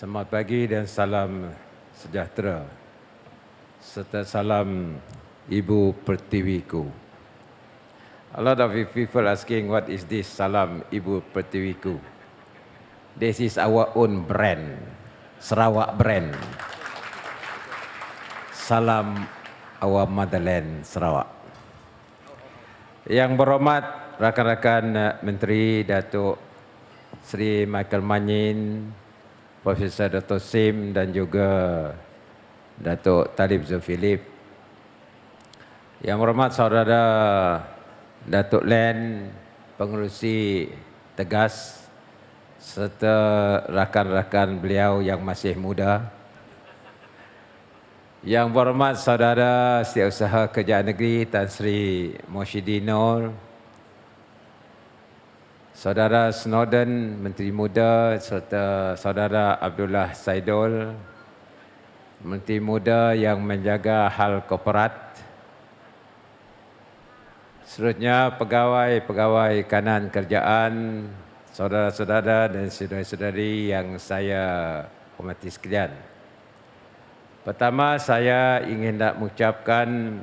Selamat pagi dan salam sejahtera serta salam Ibu Pertiwiku. A lot of people asking what is this salam Ibu Pertiwiku. This is our own brand, Sarawak brand. Salam our motherland Sarawak. Yang berhormat rakan-rakan Menteri Datuk Sri Michael Manyin, Profesor Dr. Sim dan juga Datuk Talib Zulfilip. Yang berhormat Saudara Datuk Len, Pengerusi Tegas serta rakan-rakan beliau yang masih muda. Yang berhormat Saudara Setiausaha Kerajaan Negeri Tan Sri Moshidin Noor, Saudara Snowden, Menteri Muda, serta Saudara Abdullah Saidul, Menteri Muda yang menjaga hal korporat. Seterusnya pegawai-pegawai kanan kerjaan, saudara-saudara dan saudari-saudari yang saya hormati sekalian. Pertama, saya ingin nak mengucapkan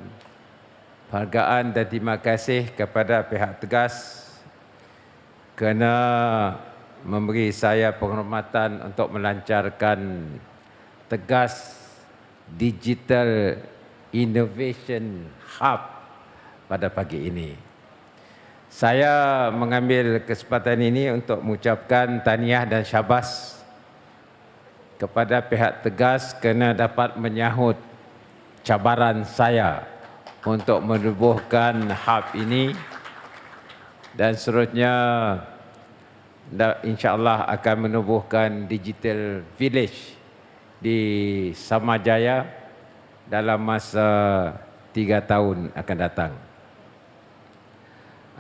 penghargaan dan terima kasih kepada pihak Tegas kerana memberi saya penghormatan untuk melancarkan Tegas Digital Innovation Hub pada pagi ini. Saya mengambil kesempatan ini untuk mengucapkan tahniah dan syabas kepada pihak Tegas kerana dapat menyahut cabaran saya untuk menubuhkan hub ini. Dan seterusnya insya-Allah akan menubuhkan digital village di Samajaya dalam masa 3 tahun akan datang.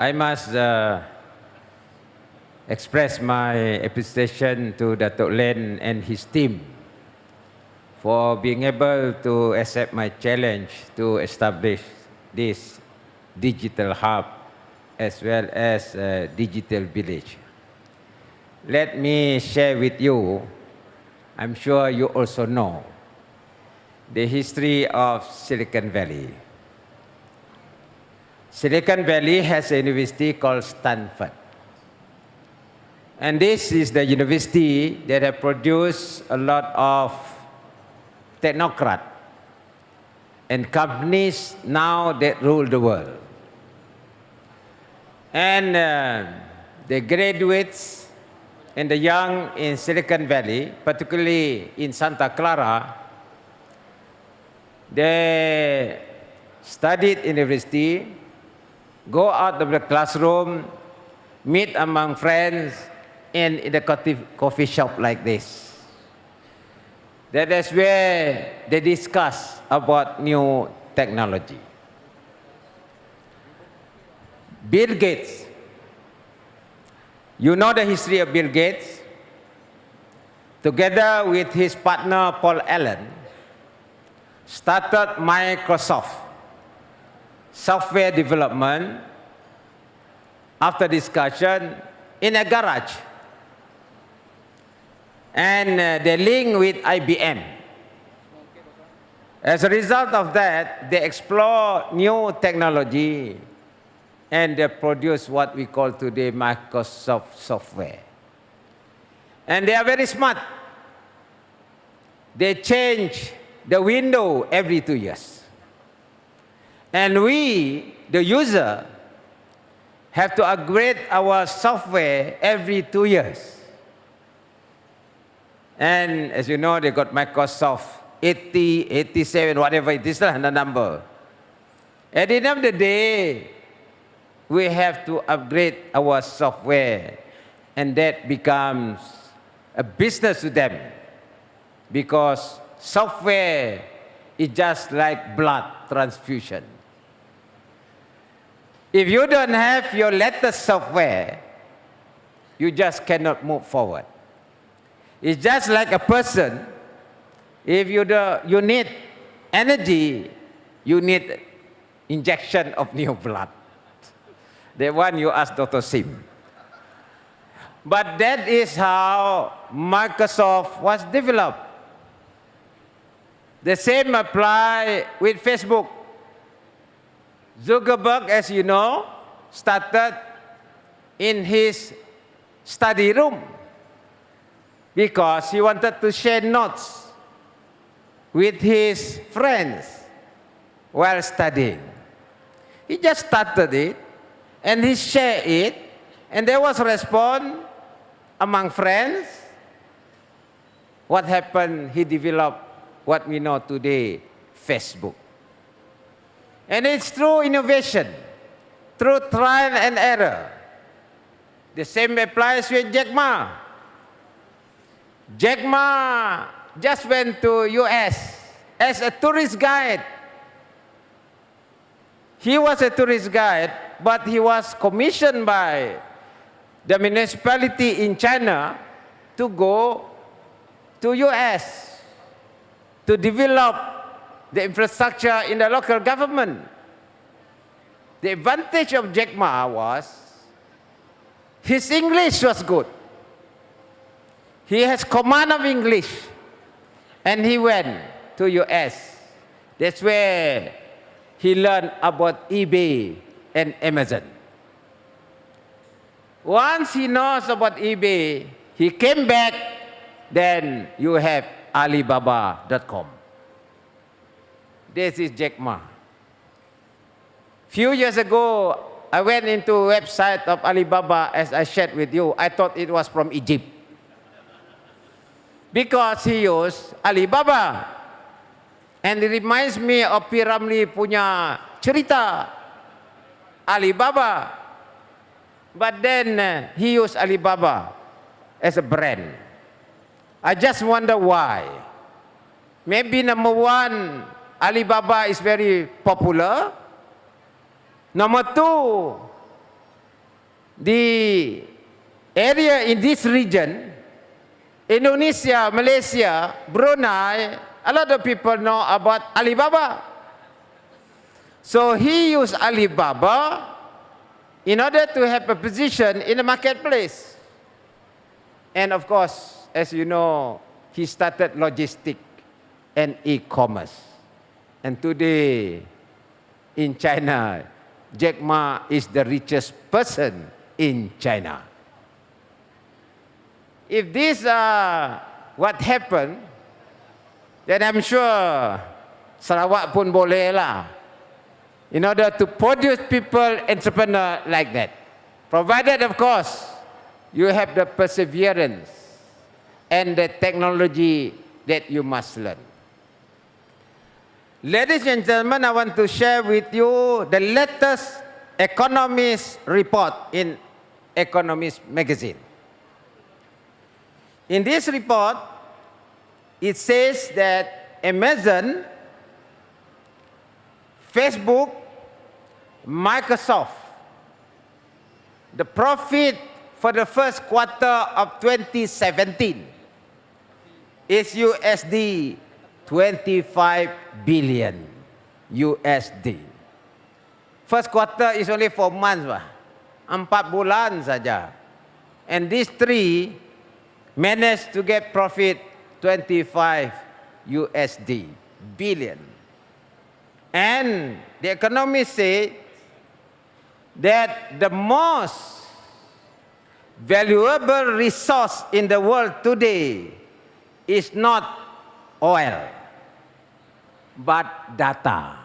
I must express my appreciation to Datuk Len and his team for being able to accept my challenge to establish this digital hub as well as a digital village. Let me share with you, I'm sure you also know, the history of Silicon Valley. Silicon Valley has a university called Stanford. And this is the university that has produced a lot of technocrats and companies now that rule the world. And the graduates and the young in Silicon Valley, particularly in Santa Clara, they studied in university, go out of the classroom, meet among friends, and in a coffee shop like this. That is where they discuss about new technology. Bill Gates, you know the history of Bill Gates? Together with his partner Paul Allen, started Microsoft software development after discussion in a garage. And they linked with IBM. As a result of that, they explore new technology and they produce what we call today Microsoft software. And they are very smart. They change the window every 2 years. And we, the user, have to upgrade our software every 2 years. And as you know, they got Microsoft 80, 87, whatever it is, the number. At the end of the day, we have to upgrade our software, and that becomes a business to them, because software is just like blood transfusion. If you don't have your latest software, you just cannot move forward. It's just like a person. If you need energy, you need injection of new blood. The one you ask Dr. Sim. But that is how Microsoft was developed. The same apply with Facebook. Zuckerberg, as you know, started in his study room because he wanted to share notes with his friends while studying. He just started it and he shared it, and there was a response among friends. What happened? He developed what we know today, Facebook. And it's through innovation, through trial and error. The same applies with Jack Ma. Jack Ma just went to US as a tourist guide. He was a tourist guide, but he was commissioned by the municipality in China to go to US to develop the infrastructure in the local government. The advantage of Jack Ma was his English was good. He has command of English, and he went to US. That's where he learned about eBay and Amazon. Once he knows about eBay, he came back, then you have Alibaba.com. This is Jack Ma. Few years ago, I went into a website of Alibaba, as I shared with you. I thought it was from Egypt, because he used Alibaba. And it reminds me of P. Ramlee punya cerita, Alibaba. But then he used Alibaba as a brand. I just wonder why. Maybe number one, Alibaba is very popular. Number two, the area in this region, Indonesia, Malaysia, Brunei, a lot of people know about Alibaba. So he used Alibaba in order to have a position in the marketplace. And of course, as you know, he started logistics and e-commerce. And today, in China, Jack Ma is the richest person in China. If this what happened, then I'm sure Sarawak pun boleh lah, in order to produce people, entrepreneur like that. Provided, of course, you have the perseverance and the technology that you must learn. Ladies and gentlemen, I want to share with you the latest Economist report in Economist magazine. In this report, it says that Amazon, Facebook, Microsoft, the profit for the first quarter of 2017 is USD 25 billion USD. First quarter is only 4 months, 4 bulan saja. And these three managed to get profit 25 USD billion. And the economists say that the most valuable resource in the world today is not oil, but data.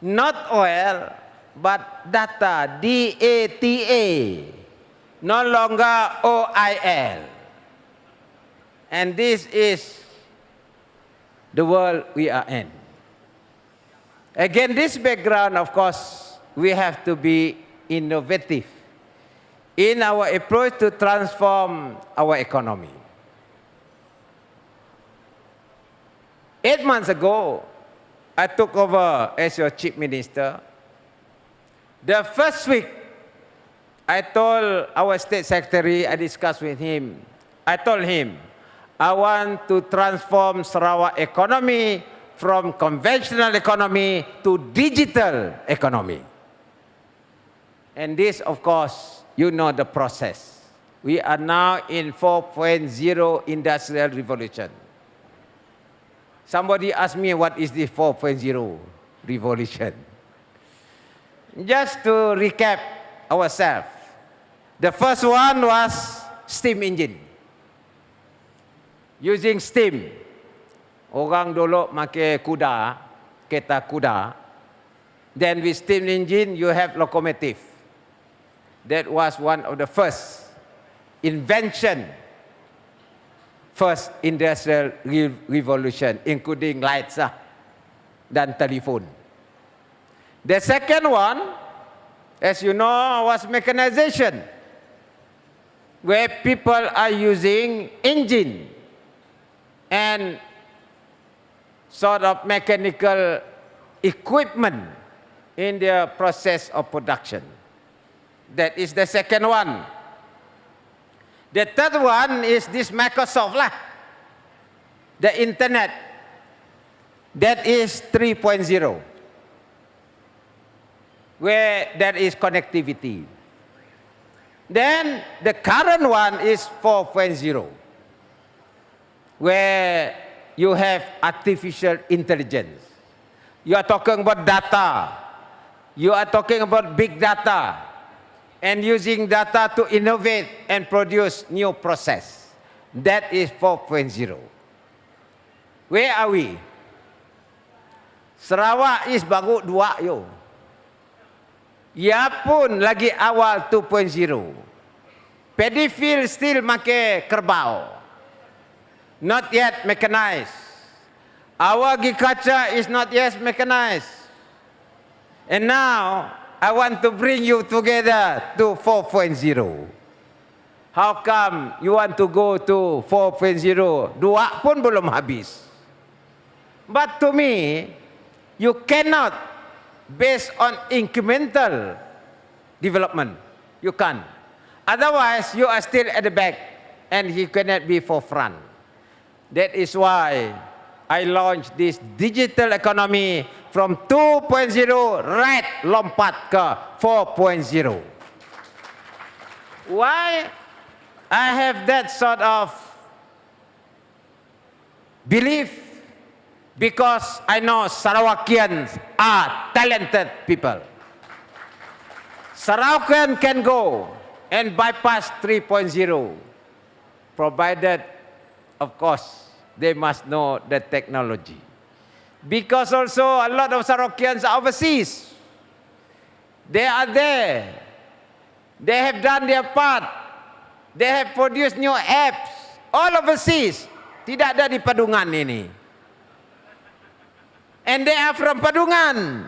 Not oil, but data. D-A-T-A. No longer O-I-L. And this is the world we are in. Again, this background, of course, we have to be innovative in our approach to transform our economy. 8 months ago, I took over as your chief minister. The first week, I told our state secretary, I discussed with him, I told him, I want to transform Sarawak economy from conventional economy to digital economy. And this, of course, you know the process. We are now in 4.0 industrial revolution. Somebody asked me what is the 4.0 revolution. Just to recap ourselves. The first one was steam engine. Using steam. Orang dulu pakai kuda, kereta kuda. Then with steam engine, you have locomotive. That was one of the first invention, first industrial revolution, including lights dan telephone. The second one, as you know, was mechanization, where people are using engine and sort of mechanical equipment in their process of production. That is the second one. The third one is this Microsoft lah, the internet. That is 3.0, where there is connectivity. Then the current one is 4.0, where you have artificial intelligence. You are talking about data. You are talking about big data and using data to innovate and produce new process. That is 4.0. Where are we? Sarawak is baru 2 yo. Ya pun lagi awal 2.0. Paddy field still make kerbau. Not yet mechanized. Our agriculture is not yet mechanized. And now, I want to bring you together to 4.0. How come you want to go to 4.0? 2 pun belum habis. But to me, you cannot, based on incremental development, you can't. Otherwise, you are still at the back and you cannot be forefront. That is why I launched this digital economy from 2.0 right lompat ke 4.0. Why I have that sort of belief? Because I know Sarawakians are talented people. Sarawakian can go and bypass 3.0, provided, of course, they must know the technology. Because also a lot of Sarawakians are overseas. They are there. They have done their part. They have produced new apps. All overseas. Tidak ada di Padungan ini. And they are from Padungan.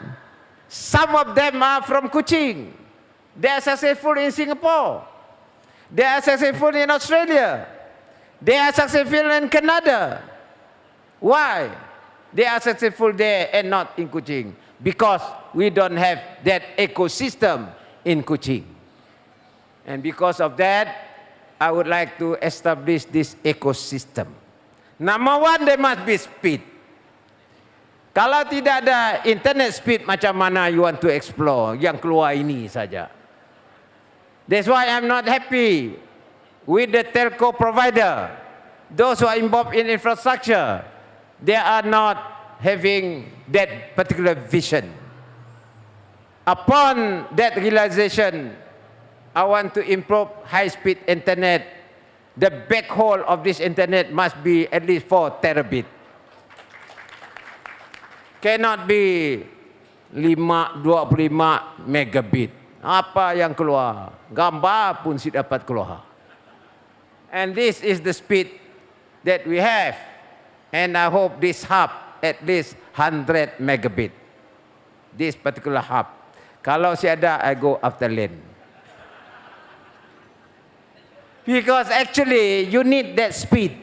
Some of them are from Kuching. They are successful in Singapore. They are successful in Australia. They are successful in Canada. Why? They are successful there and not in Kuching. Because we don't have that ecosystem in Kuching. And because of that, I would like to establish this ecosystem. Number one, there must be speed. Kalau tidak ada internet speed, macam mana you want to explore? Yang keluar ini saja. That's why I'm not happy with the telco provider. Those who are involved in infrastructure, they are not having that particular vision. Upon that realization, I want to improve high-speed internet. The backhaul of this internet must be at least 4 terabit. Cannot be 25 megabit. Apa yang keluar? Gambar pun si dapat keluar. And this is the speed that we have. And I hope this hub at least 100 megabit. This particular hub. Kalau si ada, I go after land. Because actually, you need that speed.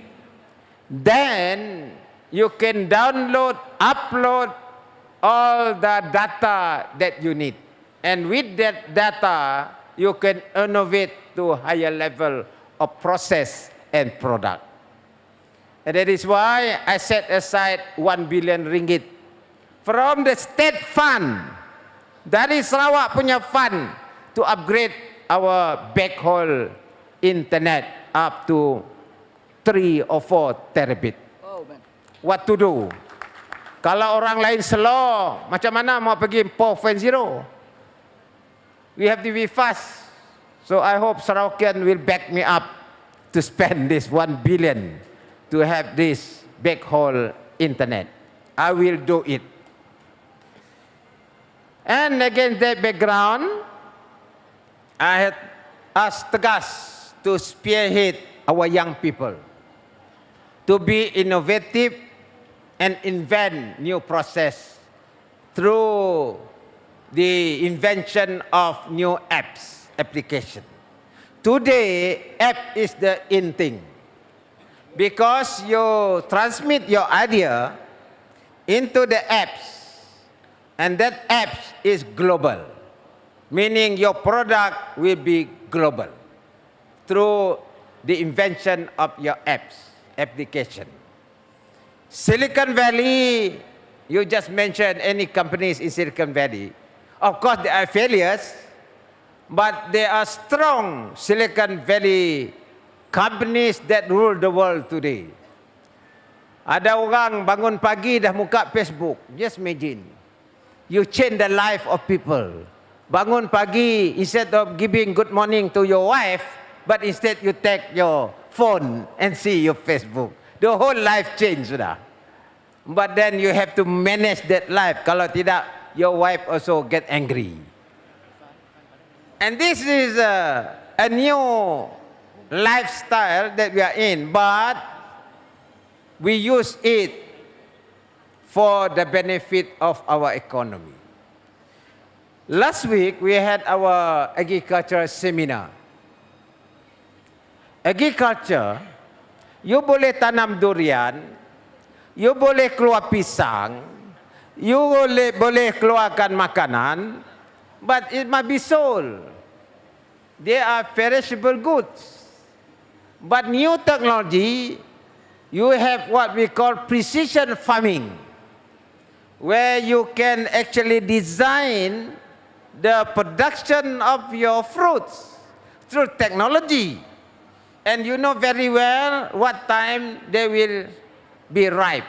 Then, you can download, upload all the data that you need. And with that data, you can innovate to higher level of process and product. And that is why I set aside 1 billion ringgit from the state fund. Dari Sarawak punya fund to upgrade our backhaul internet up to 3 or 4 terabit. Oh, man. What to do? Kalau orang lain slow, macam mana mau pergi 4.0? We have to be fast. So I hope Sarawakian will back me up to spend this 1 billion to have this backhaul internet. I will do it. And against that background, I had asked Tegas to spearhead our young people to be innovative and invent new process through the invention of new application. Today, app is the in thing because you transmit your idea into the apps, and that apps is global, meaning your product will be global through the invention of your application. Silicon Valley, you just mentioned any companies in Silicon Valley. Of course, there are failures, but there are strong Silicon Valley companies that rule the world today. Ada orang bangun pagi dah muka Facebook. Just imagine. You change the life of people. Bangun pagi, instead of giving good morning to your wife, but instead you take your phone and see your Facebook. The whole life change sudah. But then you have to manage that life. Kalau tidak, your wife also get angry. And this is a new lifestyle that we are in, but we use it for the benefit of our economy. Last week, we had our agriculture seminar. Agriculture, you boleh tanam durian, you boleh keluar pisang, you boleh keluarkan makanan, but it must be sold. They are perishable goods. But new technology, you have what we call precision farming, where you can actually design the production of your fruits through technology. And you know very well what time they will be ripe,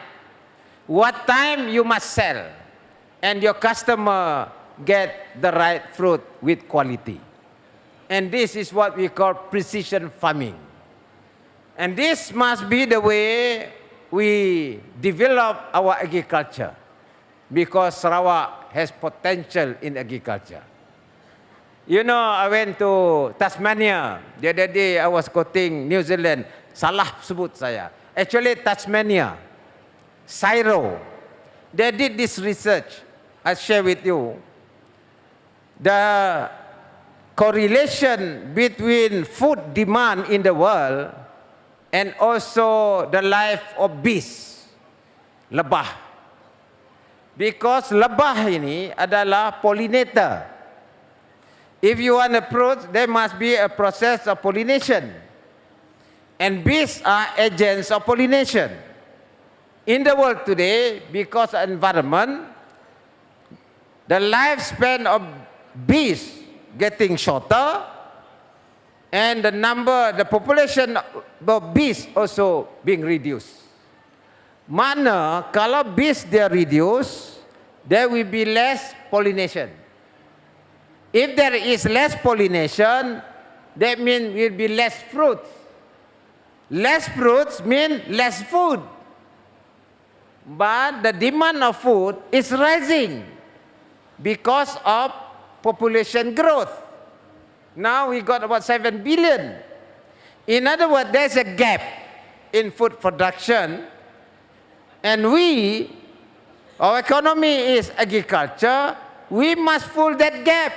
what time you must sell, and your customer get the right fruit with quality. And this is what we call precision farming. And this must be the way we develop our agriculture, because Sarawak has potential in agriculture. You know, I went to Tasmania. The other day I was quoting New Zealand. Salah sebut saya. Actually Tasmania, Cairo. They did this research. I share with you. The correlation between food demand in the world and also the life of bees, lebah. Because lebah ini adalah pollinator. If you want a fruit, there must be a process of pollination. And bees are agents of pollination. In the world today, because of environment, the lifespan of bees getting shorter, and the population of bees also being reduced. Mana kalau bees they reduce, there will be less pollination. If there is less pollination, that means will be less fruits. Less fruits mean less food. But the demand of food is rising because of population growth. Now we got about 7 billion. In other words, there's a gap in food production, and our economy is agriculture, we must fill that gap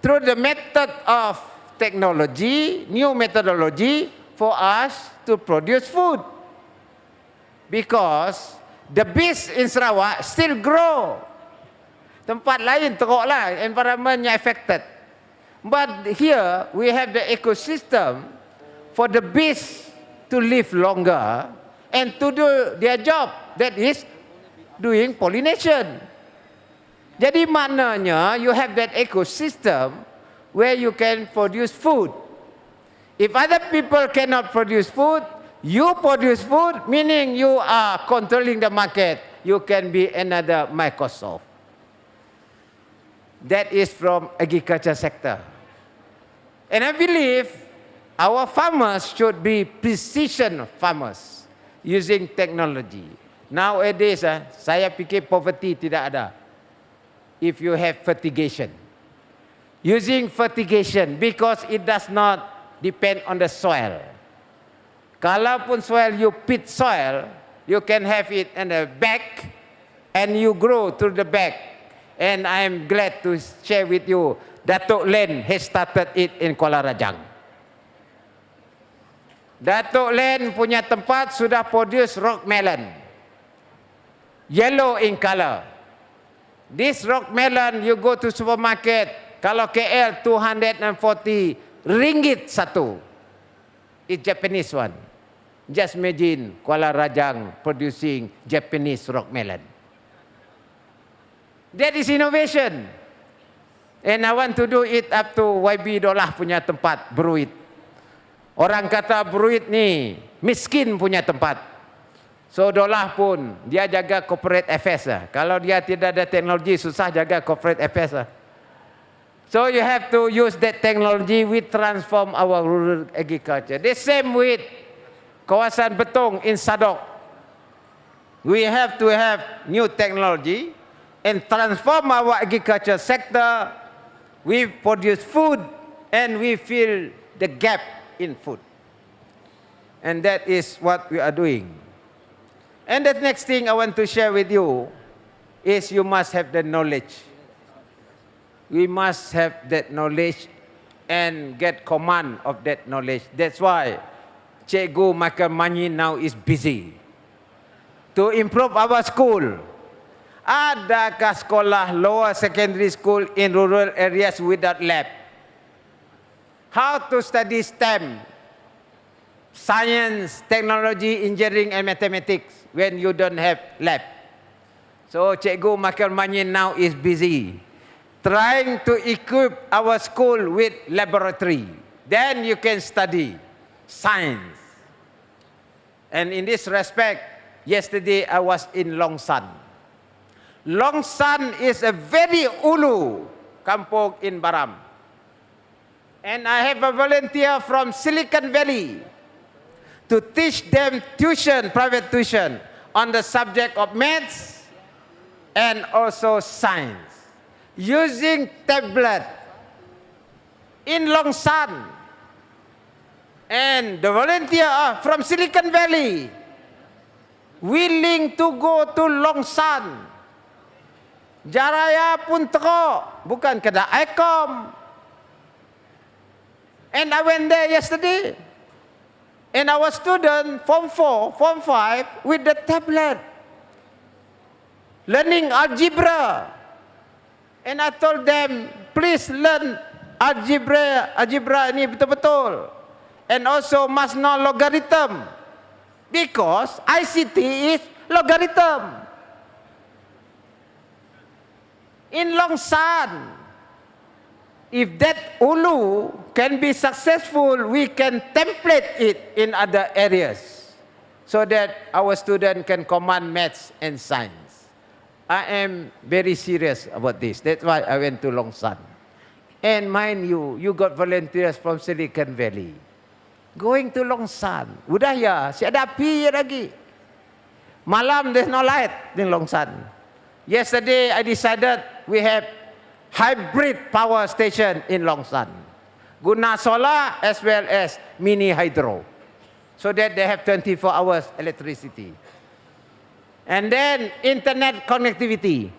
through the method of technology, new methodology for us to produce food. Because the bees in Sarawak still grow. Tempat lain teruklah, environmentnya affected. But here we have the ecosystem for the bees to live longer and to do their job, that is doing pollination. Jadi maknanya you have that ecosystem where you can produce food. If other people cannot produce food, you produce food, meaning you are controlling the market. You can be another Microsoft. That is from agriculture sector. And I believe our farmers should be precision farmers using technology. Nowadays, saya fikir poverty tidak ada. If you have fertigation. Using fertigation because it does not depend on the soil. Kalaupun soil, you pit soil, you can have it in the back and you grow through the back. And I am glad to share with you, Datuk Len has started it in Kuala Rajang. Datuk Len punya tempat sudah produce rock melon. Yellow in color. This rock melon, you go to supermarket, kalau KL 240 ringgit satu. It's Japanese one. Just imagine Kuala Rajang producing Japanese rock melon. That is innovation. And I want to do it up to YB Dolah punya tempat, Bruit. Orang kata Bruit ni miskin punya tempat. So Dolah pun dia jaga corporate affairs lah. Kalau dia tidak ada teknologi, susah jaga corporate affairs lah. So you have to use that technology. We transform our rural agriculture. The same with kawasan Betong in Sadok. We have to have new technology and transform our agriculture sector. We produce food and we fill the gap in food. And that is what we are doing. And the next thing I want to share with you is you must have the knowledge. We must have that knowledge and get command of that knowledge. That's why Cikgu Michael Manyin now is busy to improve our school. Adakah sekolah lower secondary school in rural areas without lab? How to study STEM, science, technology, engineering and mathematics when you don't have lab? So Cikgu Michael Manyin now is busy trying to equip our school with laboratory. Then you can study science. And in this respect, yesterday I was in Longsan. Longsan is a very ulu kampung in Baram. And I have a volunteer from Silicon Valley to teach them tuition, private tuition, on the subject of maths and also science, using tablet in Longsan. And the volunteer from Silicon Valley willing to go to Longsan. Jaraya pun teruk, bukan kena ICOM. And I went there yesterday. And our student, Form 4, Form 5, with the tablet, learning algebra. And I told them, please learn algebra ini betul-betul. And also must know logarithm. Because ICT is logarithm. In Longsan, if that ulu can be successful, we can template it in other areas so that our student can command maths and science. I am very serious about this. That's why I went to Longsan. And mind you, you got volunteers from Silicon Valley. Going to Longsan. Budaya, si ada api lagi. Malam there's no light in Longsan. Yesterday I decided we have hybrid power station in Longsan. Guna solar as well as mini hydro. So that they have 24 hours electricity. And then internet connectivity.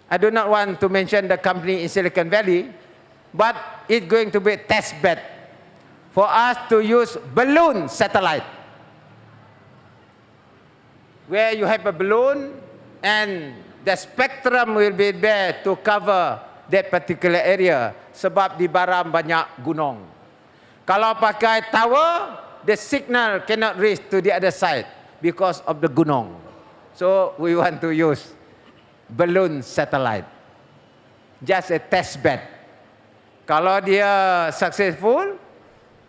I do not want to mention the company in Silicon Valley, but it's going to be a test bed for us to use balloon satellite. Where you have a balloon and the spectrum will be there to cover that particular area. Sebab di Baram banyak gunung. Kalau pakai tower, the signal cannot reach to the other side because of the gunung. So we want to use balloon satellite. just a test bed. Kalau dia successful,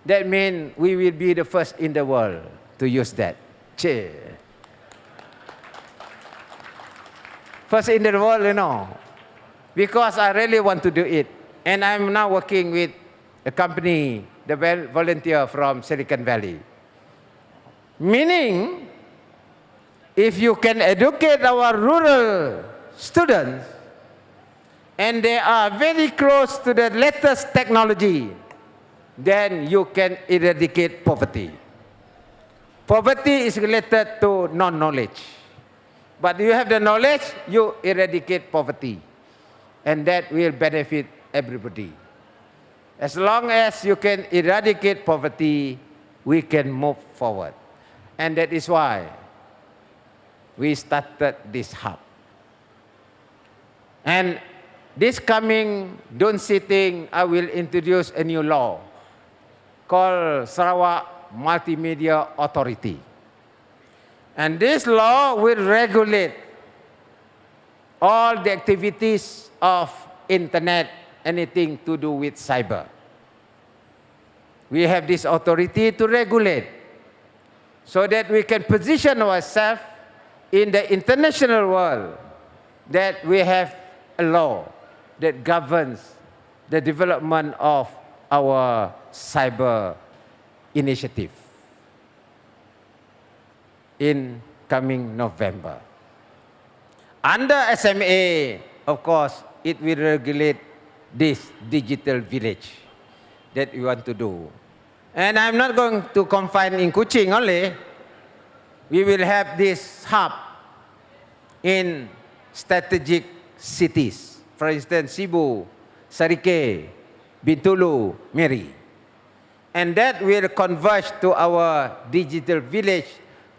that means we will be the first in the world to use that. First in the world, because I really want to do it. And I'm now working with a company, the volunteer from Silicon Valley. Meaning, if you can educate our rural students, and they are very close to the latest technology, then you can eradicate poverty. Poverty is related to non-knowledge. But you have the knowledge, you eradicate poverty. And that will benefit everybody. As long as you can eradicate poverty, we can move forward. And that is why we started this hub. And this coming Dun sitting, I will introduce a new law called Sarawak Multimedia Authority. And this law will regulate all the activities of internet, anything to do with cyber. We have this authority to regulate so that we can position ourselves in the international world that we have a law that governs the development of our cyber initiative in coming November. Under SMA, of course, it will regulate this digital village that we want to do. And I'm not going to confine in Kuching only. We will have this hub in strategic cities. For instance, Cebu, Sarike, Bintulu, Miri. And that will converge to our digital village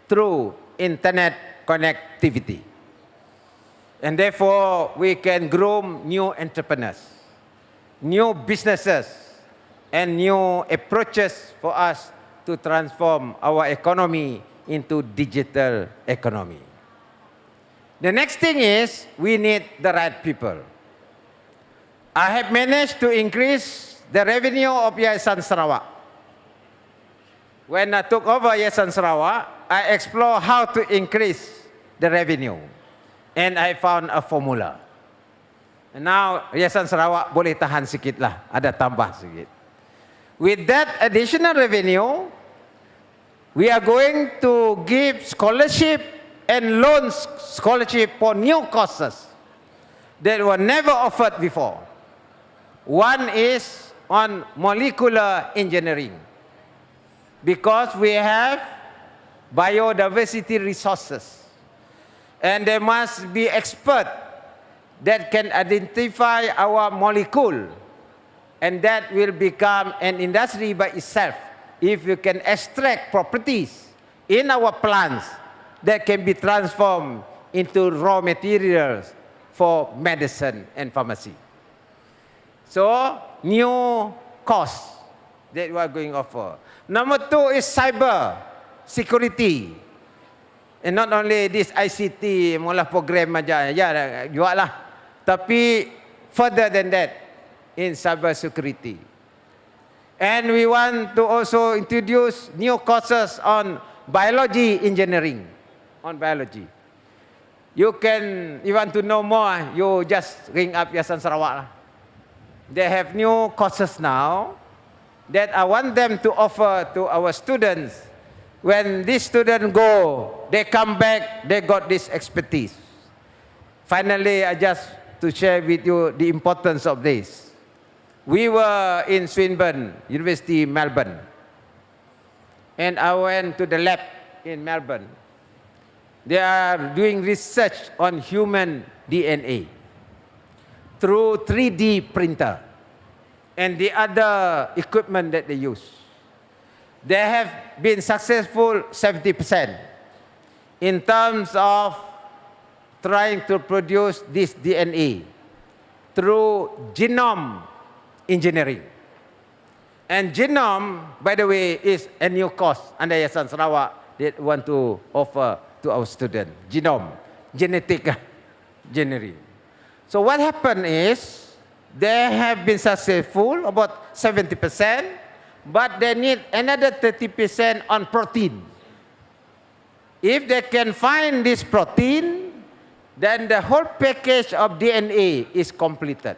through internet connectivity. And therefore, we can groom new entrepreneurs, new businesses, and new approaches for us to transform our economy into digital economy. The next thing is, we need the right people. I have managed to increase the revenue of Yayasan Sarawak. When I took over Yayasan Sarawak, I explored how to increase the revenue. And I found a formula. And now, Yayasan Sarawak boleh tahan sikit lah, ada tambah sikit. With that additional revenue, we are going to give scholarship and loan scholarship for new courses that were never offered before. One is on molecular engineering, because we have biodiversity resources. And there must be experts that can identify our molecule. And that will become an industry by itself if you can extract properties in our plants that can be transformed into raw materials for medicine and pharmacy. So, new course that we are going to offer. Number two is cyber security. And not only this ICT, mula program aja, ya jual lah. Tapi further than that, in cyber security. And we want to also introduce new courses on biology engineering, on biology. You want to know more, you just ring up Yayasan Sarawak lah. They have new courses now that I want them to offer to our students. When these students go, they come back, they got this expertise. Finally, I just to share with you the importance of this. We were in Swinburne, University, Melbourne. And I went to the lab in Melbourne. They are doing research on human DNA through 3D printer and the other equipment that they use. They have been successful 70% in terms of trying to produce this DNA through genome engineering. And genome, by the way, is a new course under Yayasan Sarawak that we want to offer to our students. Genome, genetic engineering. So what happened is, They have been successful, about 70%, but they need another 30% on protein. If they can find this protein, then the whole package of DNA is completed.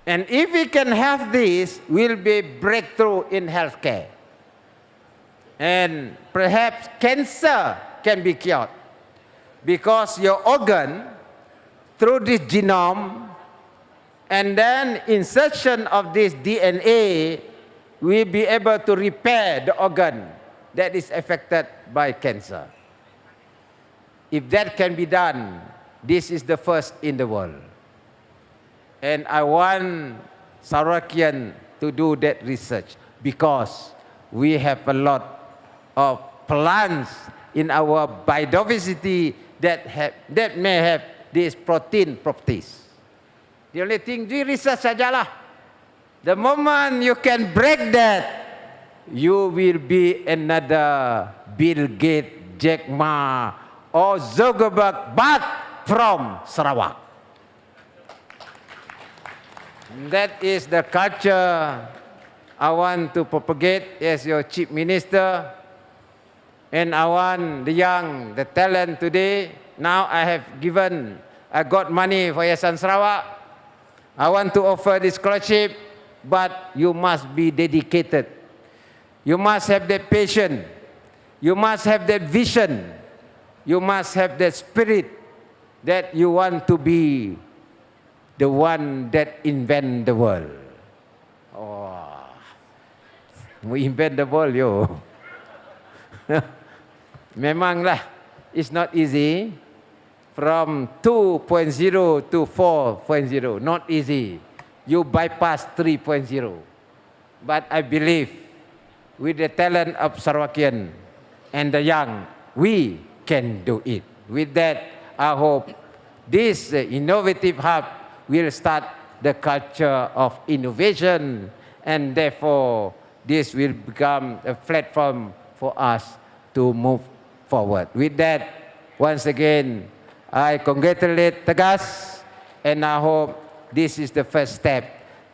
And if we can have this, will be breakthrough in healthcare. And perhaps cancer can be cured because your organ, through this genome, and then insertion of this DNA, will be able to repair the organ that is affected by cancer. If that can be done, this is the first in the world. And I want Sarawakien to do that research because we have a lot of plants in our biodiversity that may have these protein properties. The only thing, do research sajalah. The moment you can break that, you will be another Bill Gates, Jack Ma, or Zuckerberg, but from Sarawak. That is the culture I want to propagate as your chief minister. And I want the young, the talent today. Now I got money for Yayasan Sarawak. I want to offer this scholarship, but you must be dedicated. You must have that passion. You must have that vision. You must have that spirit that you want to be the one that invent the world. Oh, we invent the world, yo. Memanglah, it's not easy. From 2.0 to 4.0, not easy. You bypass 3.0. But I believe with the talent of Sarawakien and the young, we can do it. With that, I hope this innovative hub will start the culture of innovation, and therefore this will become a platform for us to move forward. With that, once again, I congratulate Tegas, and I hope this is the first step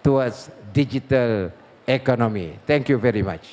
towards digital economy. Thank you very much.